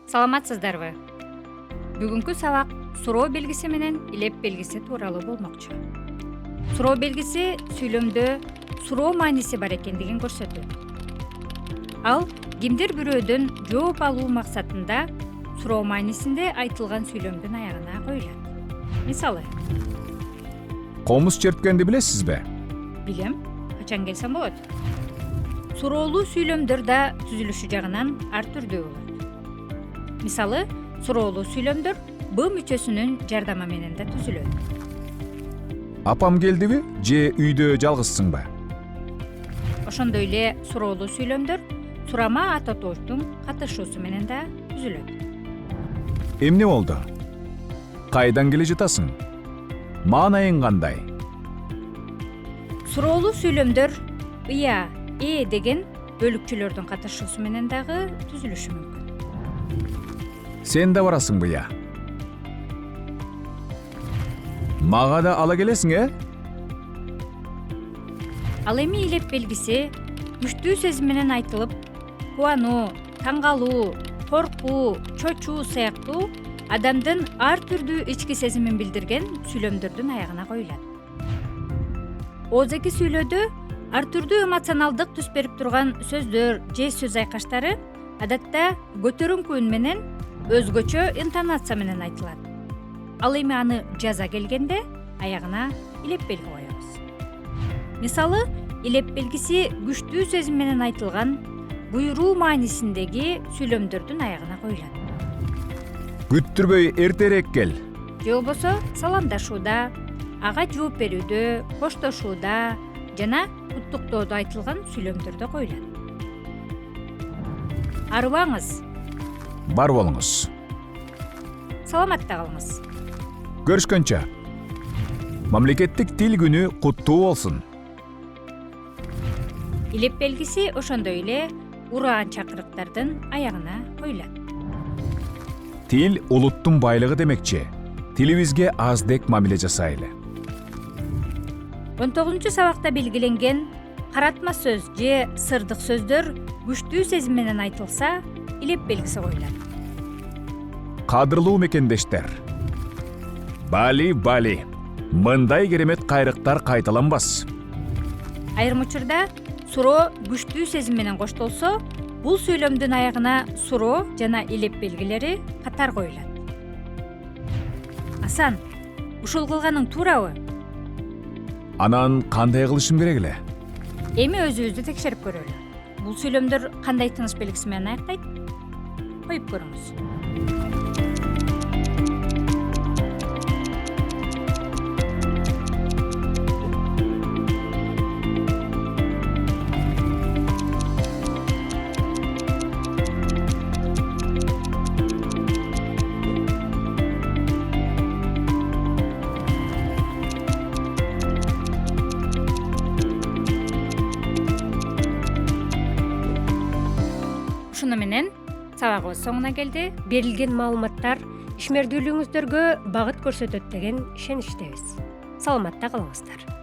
Саламатсыздарбы? Бүгүнкү сабак суроо белгиси менен илеп белгиси тууралуу болмокчу. Суроо белгиси сүйлөмдө суроо мааниси бар экендигин көрсөтөт. Ал кимдир бирөөдөн жооп алуу максатында суроо маанисинде айтылган сүйлөмдүн аягына коюлат. Мисалы, Комуз черткенди билесизби? билем, качан келсем болот. Суроолуу сүйлөмдөр да түзүлүшү жагынан ар түрдүү болот. Мисалы, суроолуу сүйлөмдөр Б мүчөсүнүн жардамы менен да түзүлөт. Апам келдиби же үйдө жалгызсыңбы? Ошондой эле суроолуу сүйлөмдөр сурама ат отоочтун катышуусу менен да түзүлөт. Эмне болду? Кайдан келе жатасың? Маанайың кандай? Суроолуу сүйлөмдөр ыя, деген бөлүкчөлөрдүн катышуусу менен дагы түзүлүшү мүмкүн. Сен да барасыңбы я? Мага да ала келесиң, Ал эми илеп белгиси күчтүү сезим менен айтылып, кубануу, таң калуу, коркуу, чочуу сыяктуу адамдын ар түрдүү ички сезимин билдирген сүйлөмдөрдүн аягына коюлат. Оозеки сүйлөөдө ар түрдүү эмоционалдык түс берип турган сөздөр же сөз айкаштары адатта көтөрүңкү үн менен өзгөчө интонация менен айтылат. Ал эми аны жаза келгенде аягына илеп белги коебуз. Мисалы, илеп белгиси күчтүү сезим менен айтылган буйруу маанисиндеги сүйлөмдөрдүн аягына коюлат. Күттүрбөй эртерээк кел. Же болбосо саламдашууда, ага жооп берүүдө, коштошууда жана куттуктоодо айтылган сүйлөмдөрдө коюлат. Арыбаңыз, Бар болуңуз. саламатта калыңыз. Көрүшкөнчө. Мамлекеттик тил күнү куттуу болсун. Илеп белгиси ошондой эле ураан чакырыктардын аягына коюлат. Тил улуттун байлыгы демекчи. Тилибизге аздек мамиле жасайлы. 19 сабакта белгиленген каратма сөз же сырдык сөздөр күчтүү сезим менен айтылса, илеп белгиси коюлат. Кадырлуу мекендештер. Бали. Мындай керемет кайрыктар кайталанбас. Айрым учурда суроо күчтүү сезим менен коштолсо, бул сүйлөмдүн аягына суроо жана илеп белгилери катар коюлат. Асан, ушул кылганың туурабы? Анан кандай кылышым керек эле? Эми өзүбүздү текшерип көрөлү. Бул сүйлөмдөр кандай тыныш белгиси менен аяктайт? Коюп көрүңүз. Ушуну менен сабагыбыз соңуна келди. Берилген маалыматтар ишмердүүлүгүңүздөргө багыт көрсөтөт деген ишеничтебиз. Саламатта калыңыздар.